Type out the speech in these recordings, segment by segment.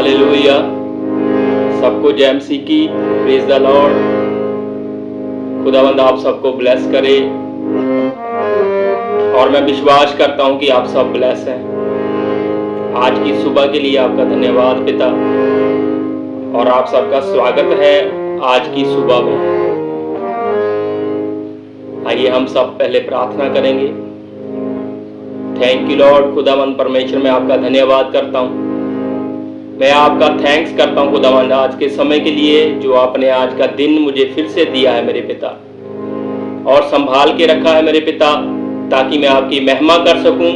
Hallelujah. सबको जय मसीह की, प्रेज द लॉर्ड। खुदावंद आप सबको ब्लेस करे और मैं विश्वास करता हूं कि आप सब ब्लेस हैं। आज की सुबह के लिए आपका धन्यवाद पिता, और आप सबका स्वागत है आज की सुबह में। आइए हम सब पहले प्रार्थना करेंगे। Thank you Lord. खुदावंद परमेश्वर, मैं आपका धन्यवाद करता हूं। मैं आपका थैंक्स करता हूं खुदावंद आज के समय के लिए जो आपने आज का दिन मुझे फिर से दिया है मेरे पिता, और संभाल के रखा है मेरे पिता, ताकि मैं आपकी महिमा कर सकूं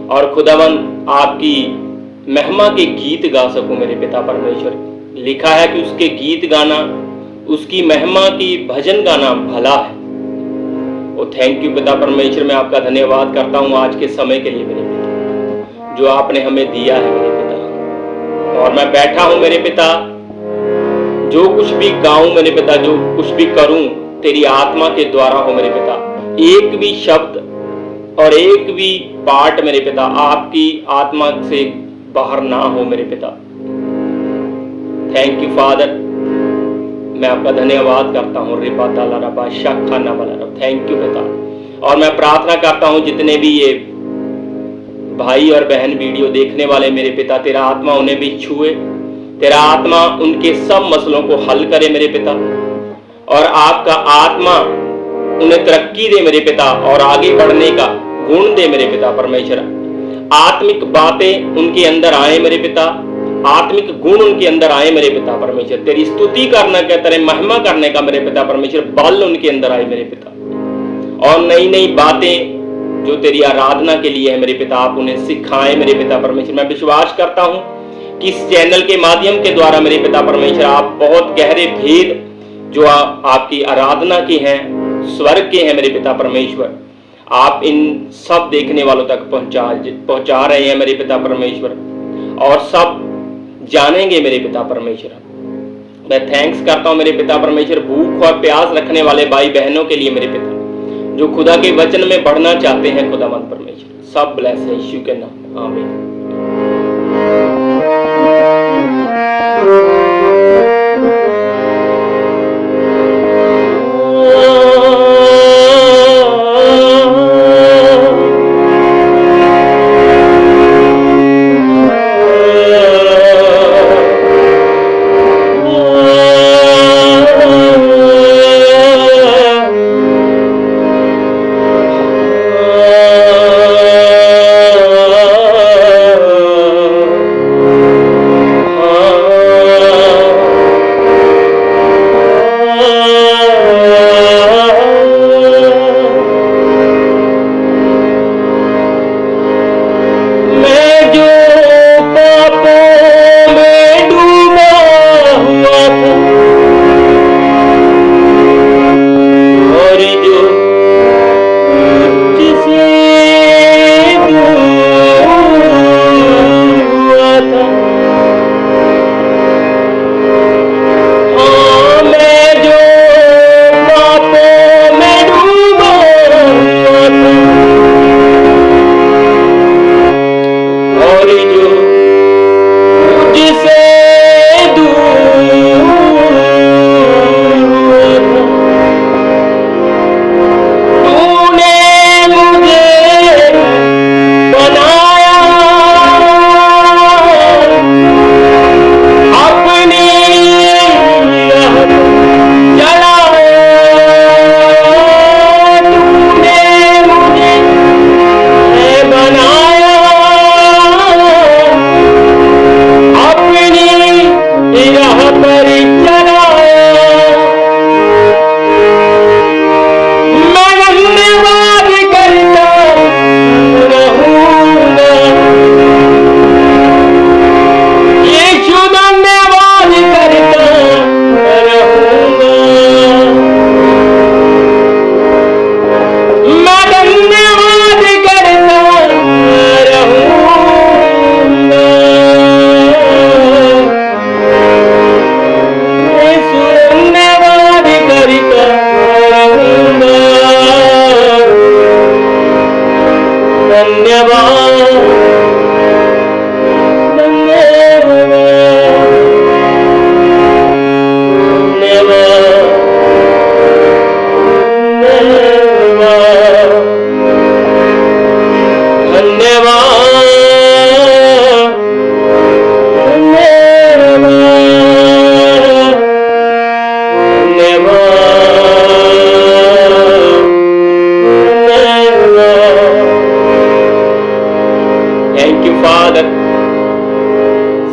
और खुदावंद आपकी महिमा के गीत गा सकूं मेरे पिता परमेश्वर। लिखा है कि उसके गीत गाना, उसकी महिमा की भजन गाना भला है। ओ थैंक यू पिता परमेश्वर, मैं आपका धन्यवाद करता हूं आज के समय के लिए मेरे पिता, जो आपने हमें दिया है मेरे पिता। और मैं बैठा हूं मेरे पिता, जो कुछ भी गाऊं मेरे पिता, जो कुछ भी करूं तेरी आत्मा के द्वारा हो मेरे पिता। एक भी शब्द और एक भी पार्ट मेरे पिता आपकी आत्मा से बाहर ना हो मेरे पिता। थैंक यू फादर, मैं आपका धन्यवाद करता हूँ। थैंक यू पिता। और मैं प्रार्थना करता हूँ जितने भी ये भाई और बहन वीडियो देखने वाले मेरे पिता, तेरा आत्मा उन्हें भी छुए, तेरा आत्मा उनके सब मसलों को हल करे मेरे पिता, और आपका आत्मा उन्हें तरक्की दे मेरे पिता, और आगे बढ़ने का गुण दे मेरे पिता परमेश्वर। आत्मिक बातें उनके अंदर आए मेरे पिता, आत्मिक गुण उनके अंदर आए मेरे पिता परमेश्वर। तेरी स्तुति करने का, तेरे महिमा करने का मेरे पिता परमेश्वर बल उनके अंदर आए मेरे पिता, और नई नई बातें जो तेरी आराधना के लिए है मेरे पिता आप उन्हें सिखाएं मेरे पिता परमेश्वर। मैं विश्वास करता हूं कि इस चैनल के माध्यम के द्वारा मेरे पिता परमेश्वर आप बहुत गहरे भेद जो आपकी आराधना के हैं, स्वर्ग के हैं मेरे पिता परमेश्वर, आप इन सब देखने वालों तक पहुंचा रहे हैं मेरे पिता परमेश्वर, और सब जानेंगे मेरे पिता परमेश्वर। मैं थैंक्स करता हूं मेरे पिता परमेश्वर भूख और प्यास रखने वाले भाई बहनों के लिए मेरे पिता, जो खुदा के वचन में बढ़ना चाहते हैं खुदावंद परमेश्वर। सब ब्लेस है यीशु के नाम, आमीन।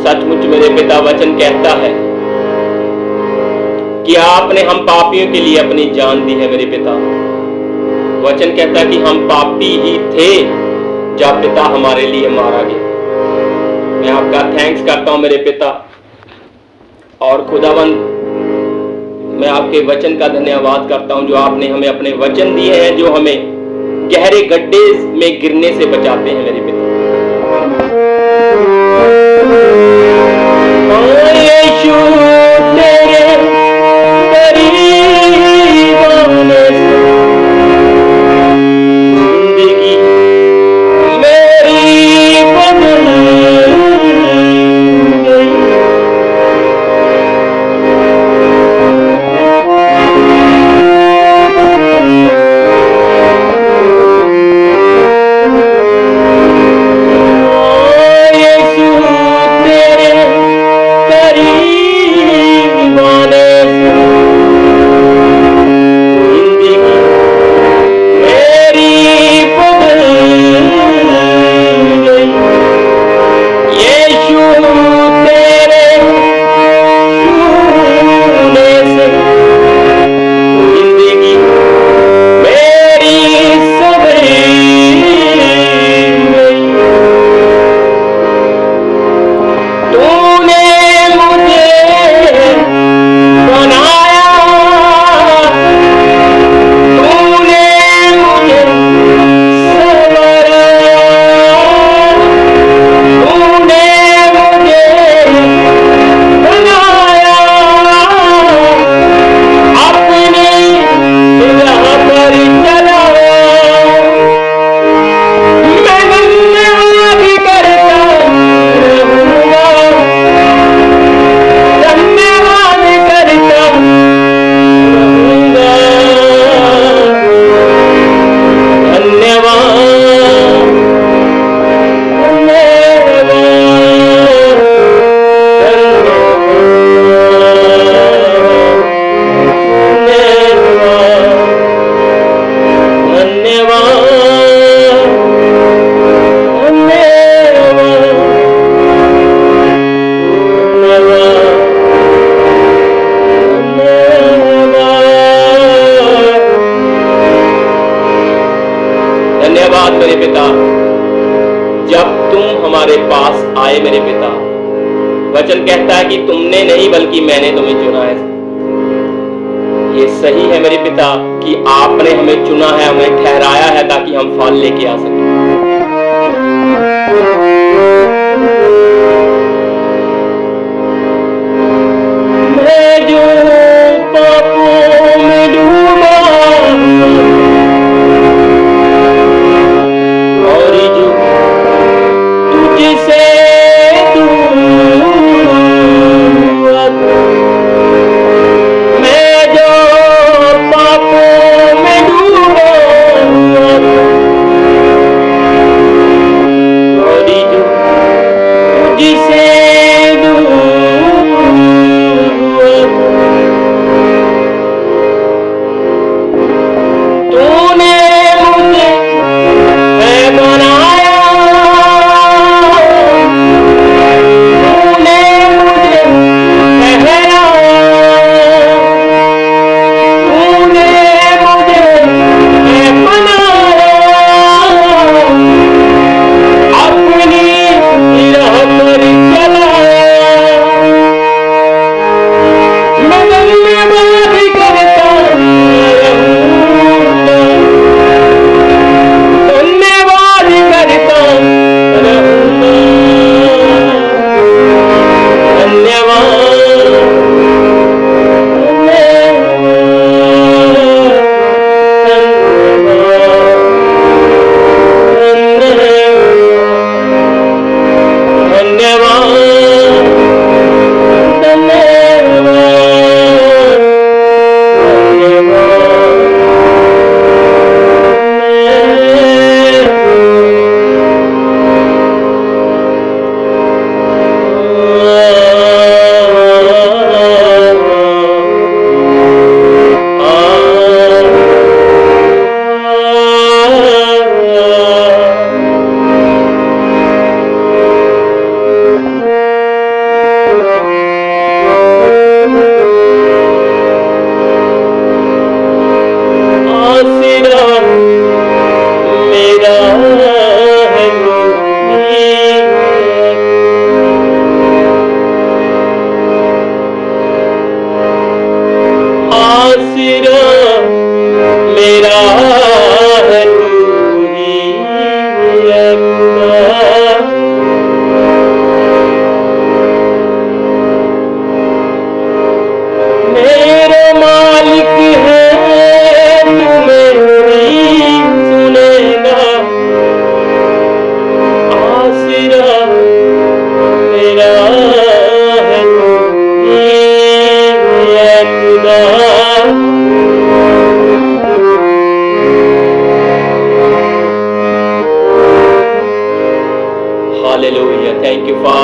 सचमुच मेरे पिता वचन कहता है कि आपने हम पापियों के लिए अपनी जान दी है मेरे पिता। वचन कहता है कि हम पापी ही थे जब पिता हमारे लिए मारा गया। मैं आपका थैंक्स करता हूं मेरे पिता। और खुदावंद, मैं आपके वचन का धन्यवाद करता हूं जो आपने हमें अपने वचन दिए हैं, जो हमें गहरे गड्ढे में गिरने से बचाते हैं मेरे पिता। यीशु तेरे करीब आने से जिंदगी मेरी बदल गई। धन्यवाद मेरे पिता, जब तुम हमारे पास आए मेरे पिता, वचन कहता है कि तुमने नहीं बल्कि मैंने तुम्हें चुना है। ये सही है मेरे पिता कि आपने हमें चुना है, हमें ठहराया है ताकि हम फल लेके आ सकें। मैं जो पापों में डूबा और जो तुझसे दूर, मैं जो पापों में डूबा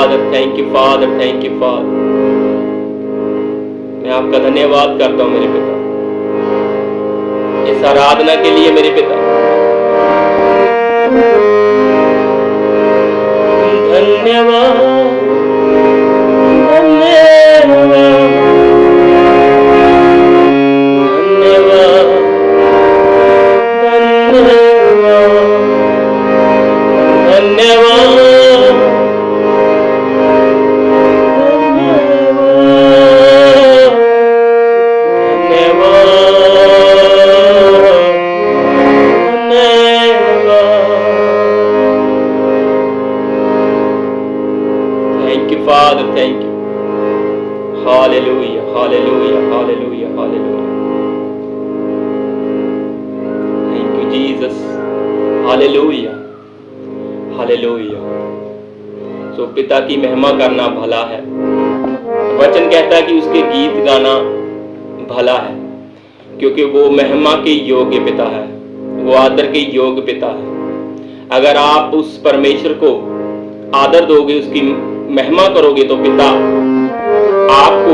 father, thank you father, thank you father. मैं आपका धन्यवाद करता हूं मेरे पिता, इस आराधना के लिए मेरे पिता। धन्यवाद, Father, thank you. Hallelujah, hallelujah, hallelujah, hallelujah. Thank you, Jesus. Hallelujah, hallelujah. So पिता की महिमा करना भला है। वचन कहता है कि उसके गीत गाना भला है, क्योंकि वो महिमा के योग्य पिता है, वो आदर के योग्य पिता है। अगर आप उस परमेश्वर को आदर दोगे, उसकी महिमा करोगे, तो पिता आपको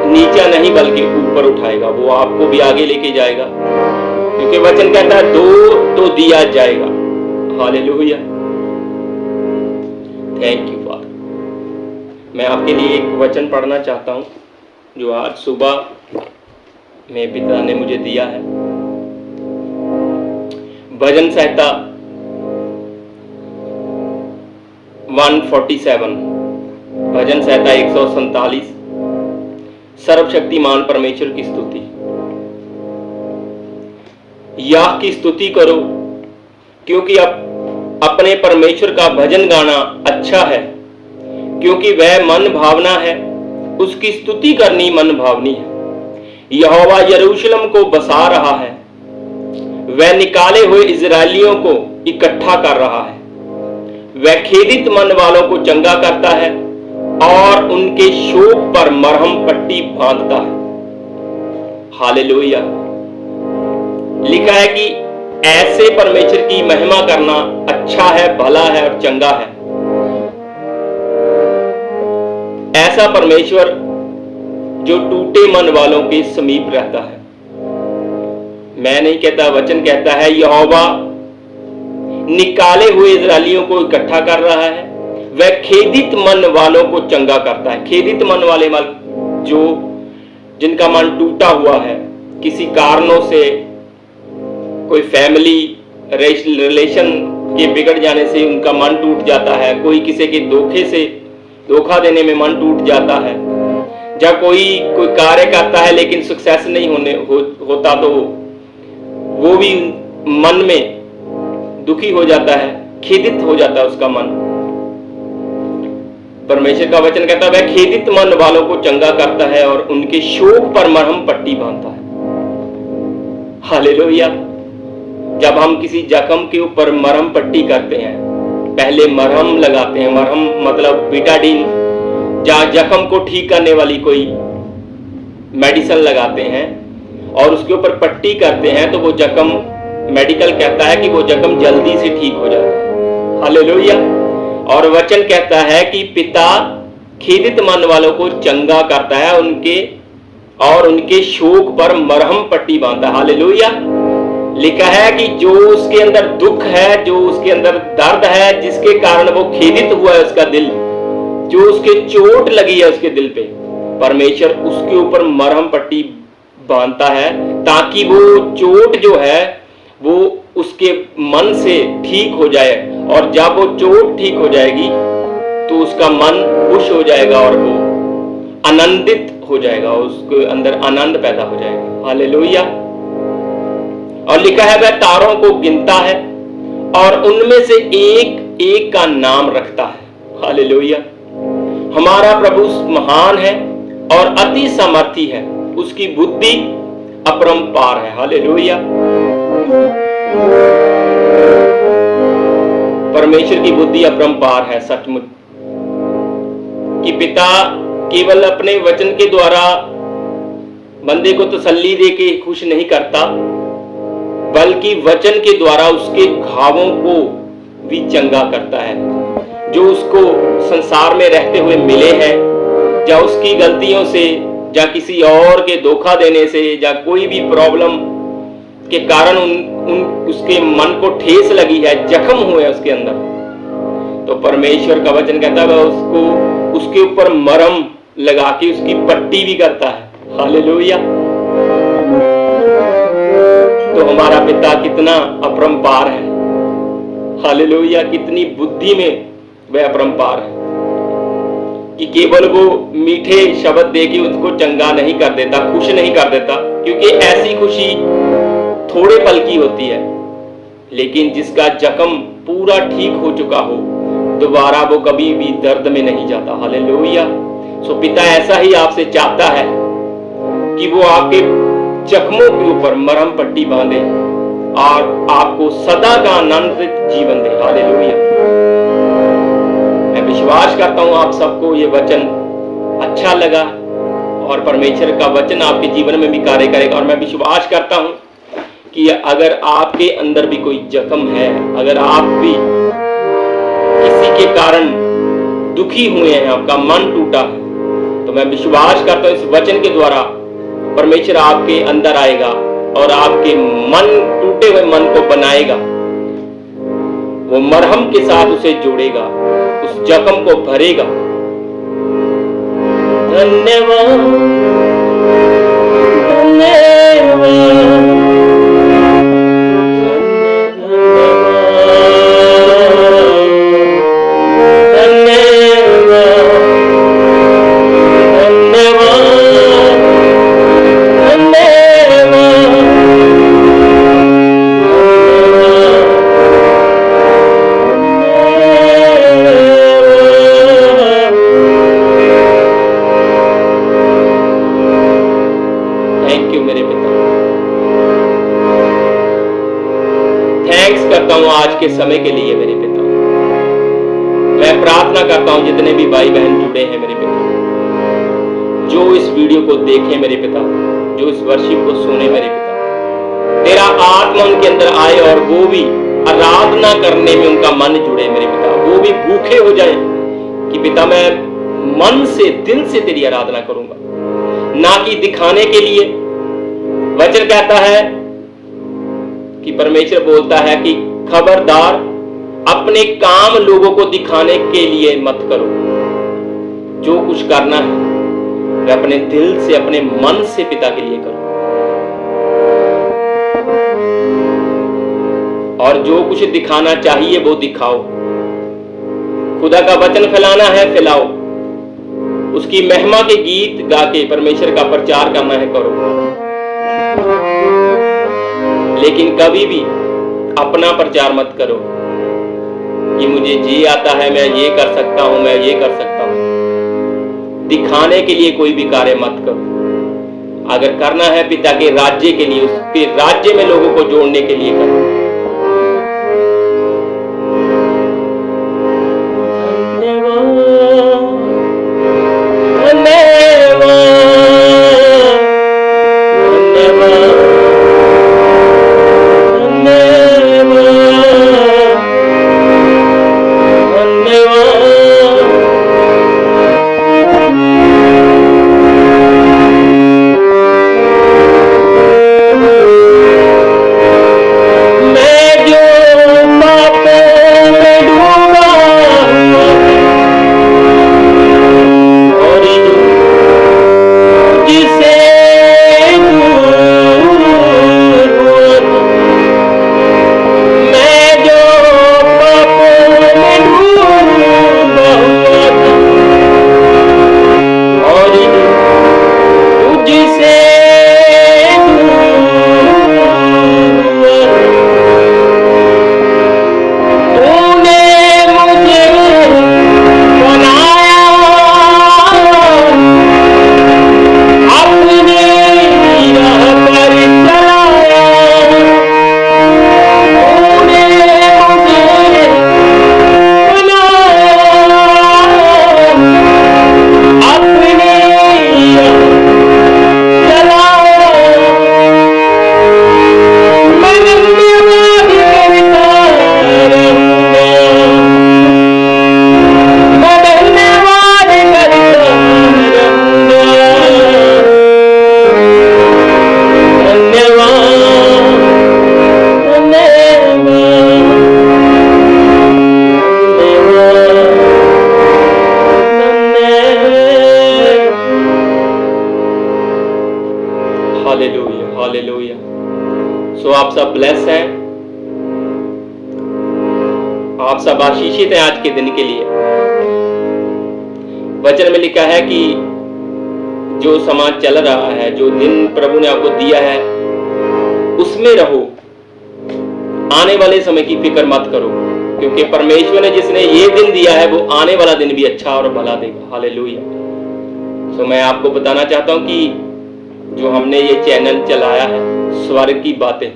नीचा नहीं बल्कि ऊपर उठाएगा, वो आपको भी आगे लेके जाएगा, क्योंकि वचन कहता है दो तो दिया जाएगा। Hallelujah, thank you father. मैं आपके लिए एक वचन पढ़ना चाहता हूं जो आज सुबह में पिता ने मुझे दिया है। भजन संहिता 147, भजन संहिता 147, सर्वशक्तिमान परमेश्वर की स्तुति। याह की स्तुति करो, क्योंकि अपने परमेश्वर का भजन गाना अच्छा है, क्योंकि वह मन भावना है, उसकी स्तुति करनी मन भावनी है। यहोवा यरूशलेम को बसा रहा है, वह निकाले हुए इजरायलियों को इकट्ठा कर रहा है। वह खेदित मन वालों को चंगा करता है और उनके शोक पर मरहम पट्टी बांधता है। हालेलुया। लिखा है कि ऐसे परमेश्वर की महिमा करना अच्छा है, भला है और चंगा है। ऐसा परमेश्वर जो टूटे मन वालों के समीप रहता है। मैं नहीं कहता, वचन कहता है यहोवा निकाले हुए इजरायलियों को इकट्ठा कर रहा है, वह खेदित मन वालों को चंगा करता है। खेदित मन वाले जो जिनका मन टूटा हुआ है, किसी कारणों से, कोई फैमिली रिलेशन के बिगड़ जाने से उनका मन टूट जाता है, कोई किसी के धोखा देने में मन टूट जाता है, जब कोई कार्य करता है लेकिन सक्सेस नहीं होता तो वो भी मन में दुखी हो जाता है, खेदित हो जाता है उसका मन। परमेश्वर का वचन कहता है वह खेदित मन वालों को चंगा करता है और उनके शोक पर मरहम पट्टी बांधता है। हालेलुया। जब हम किसी जख्म के ऊपर मरहम पट्टी करते हैं, पहले मरहम लगाते हैं, मरहम मतलब बीटाडीन, जहां जख्म को ठीक करने वाली कोई मेडिसिन लगाते हैं और उसके ऊपर पट्टी करते हैं, तो वो जख्म, मेडिकल कहता है कि वो जख्म जल्दी से ठीक हो जाता है। हालेलुया। और वचन कहता है कि पिता खेदित मन वालों को चंगा करता है, उनके शोक पर मरहम पट्टी बांधता है। हालेलुया। लिखा है कि जो उसके अंदर दुख है, जो उसके अंदर दर्द है, जिसके कारण वो खेदित हुआ है उसका दिल, जो उसके चोट लगी है उसके दिल पे, परमेश्वर उसके ऊपर मरहम पट्टी बांधता है, ताकि वो चोट जो है वो उसके मन से ठीक हो जाए, और जब वो चोट ठीक हो जाएगी तो उसका मन खुश हो जाएगा और वो आनंदित हो जाएगा, उसके अंदर आनंद पैदा हो जाएगा। हालेलुया। और लिखा है वह तारों को गिनता है और उनमें से एक एक का नाम रखता है। हालेलुया। हमारा प्रभु महान है और अति सामर्थी है, उसकी बुद्धि अपरंपार है। हालेलुया। परमेश्वर की बुद्धि अपरंपार है। सचमुच कि पिता केवल अपने वचन के द्वारा बंदे को तसल्ली देके खुश नहीं करता, बल्कि वचन के द्वारा उसके घावों को भी चंगा करता है। जो उसको संसार में रहते हुए मिले हैं, या उसकी गलतियों से, या किसी और के धोखा देने से, या कोई भी प्रॉब्लम के कारण उसके मन को ठेस लगी है, जख्म हुए हैं उसके अंदर, तो परमेश्वर का वचन कहता है वह उसको उसके ऊपर मरहम लगा के उसकी पट्टी भी करता है। हालेलुया। तो हमारा पिता कितना अपरंपार है। हालेलुया। कितनी बुद्धि में वह अपरंपार है कि केवल वो मीठे शब्द दे के उसको चंगा नहीं कर देता, खुश नहीं कर देता, क्योंकि ऐसी खुशी थोड़े पल की होती है, लेकिन जिसका जख्म पूरा ठीक हो चुका हो, दोबारा वो कभी भी दर्द में नहीं जाता। हालेलुया। सो पिता ऐसा ही आपसे चाहता है कि वो आपके जख्मों के ऊपर मरहम पट्टी बांधे और आपको सदा का आनंदित जीवन दे। हालेलुया। मैं विश्वास करता हूं आप सबको ये वचन अच्छा लगा और परमेश्वर का वचन आपके जीवन में भी कार्य करेगा। और मैं विश्वास करता हूं कि अगर आपके अंदर भी कोई जख्म है, अगर आप भी किसी के कारण दुखी हुए हैं, आपका मन टूटा है, तो मैं विश्वास करता हूं इस वचन के द्वारा परमेश्वर आपके अंदर आएगा और आपके मन, टूटे हुए मन को बनाएगा, वो मरहम के साथ उसे जोड़ेगा, उस जख्म को भरेगा। धन्यवाद, धन्यवाद, आज के समय के लिए मेरे पिता। मैं प्रार्थना करता हूं जितने भी भाई बहन जुड़े हैं मेरे पिता, जो इस वीडियो को देखें मेरे पिता, जो इस वर्शिप को सुने मेरे पिता, तेरा आत्मा उनके अंदर आए और वो भी आराधना करने में उनका मन जुड़े मेरे पिता। वो भी भूखे हो जाए कि पिता मैं मन से, दिल से तेरी आराधना करूंगा, ना कि दिखाने के लिए। वचन कहता है कि परमेश्वर बोलता है कि खबरदार अपने काम लोगों को दिखाने के लिए मत करो। जो कुछ करना है वह अपने दिल से, अपने मन से पिता के लिए करो, और जो कुछ दिखाना चाहिए वो दिखाओ। खुदा का वचन फैलाना है, फैलाओ। उसकी महिमा के गीत गा के परमेश्वर का प्रचार करना है, करो। लेकिन कभी भी अपना प्रचार मत करो कि मुझे ये आता है, मैं ये कर सकता हूं, मैं ये कर सकता हूं। दिखाने के लिए कोई भी कार्य मत करो। अगर करना है पिता के राज्य के लिए, उसके राज्य में लोगों को जोड़ने के लिए करो। हालेलुया। सो आप सब ब्लेस हैं, आप सब आशीषित हैं आज के दिन के लिए। वचन में लिखा है कि जो समाज चल रहा है, जो दिन प्रभु ने आपको दिया है, उसमें रहो। आने वाले समय की फिक्र मत करो, क्योंकि परमेश्वर ने जिसने ये दिन दिया है वो आने वाला दिन भी अच्छा और भला देगा। हालेलुया। सो मैं आपको बताना चाहता हूं कि जो हमने ये चैनल चलाया है स्वर्ग की बातें,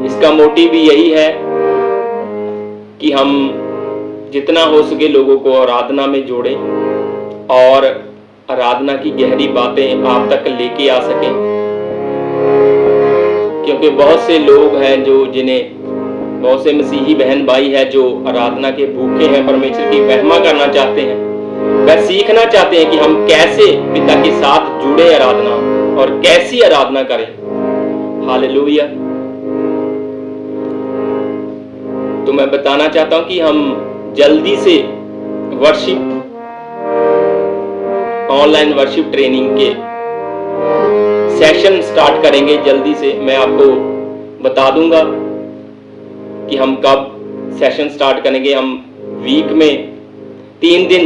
इसका मोटिव भी यही है कि हम जितना हो सके लोगों को आराधना में जोड़ें और आराधना की गहरी बातें आप तक लेके आ सकें। क्योंकि बहुत से लोग हैं बहुत से मसीही बहन भाई हैं जो आराधना के भूखे हैं, परमेश्वर की महिमा करना चाहते हैं, वह सीखना चाहते हैं कि हम कैसे पिता के साथ जुड़े आराधना और कैसी आराधना करें। हालेलुया। तो मैं बताना चाहता हूं कि हम जल्दी से ऑनलाइन वर्शिप ट्रेनिंग के सेशन स्टार्ट करेंगे। जल्दी से मैं आपको बता दूंगा कि हम कब सेशन स्टार्ट करेंगे। हम वीक में 3 दिन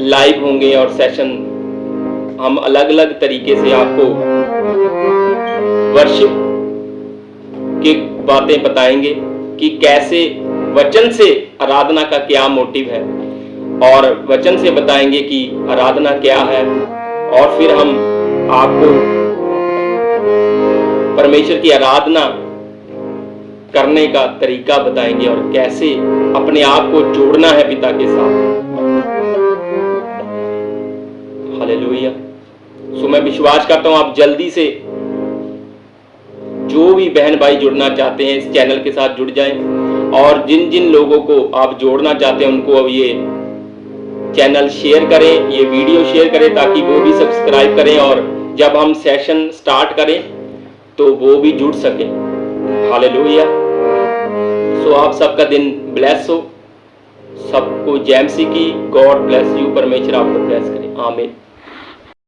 लाइव होंगे और सेशन हम अलग अलग तरीके से आपको वर्शिप की बातें बताएंगे कि कैसे वचन से आराधना का क्या मोटिव है, और वचन से बताएंगे कि आराधना क्या है, और फिर हम आपको परमेश्वर की आराधना करने का तरीका बताएंगे और कैसे अपने आप को जोड़ना है पिता के साथ। हालेलुया। सो मैं विश्वास करता हूं आप जल्दी से जो भी बहन भाई जुड़ना चाहते हैं इस चैनल के साथ जुड़ जाएं, और जिन जिन लोगों को आप जोड़ना चाहते हैं उनको अब ये चैनल शेयर करें, ये वीडियो शेयर करें, ताकि वो भी सब्सक्राइब करें और जब हम सेशन स्टार्ट करें तो वो भी जुड़ सके। हालेलुया। सो आप सबका दिन ब्लेस हो, सबको जय मसीह की। God bless you. परमेश्वर आपको ब्लेस करे। आमीन।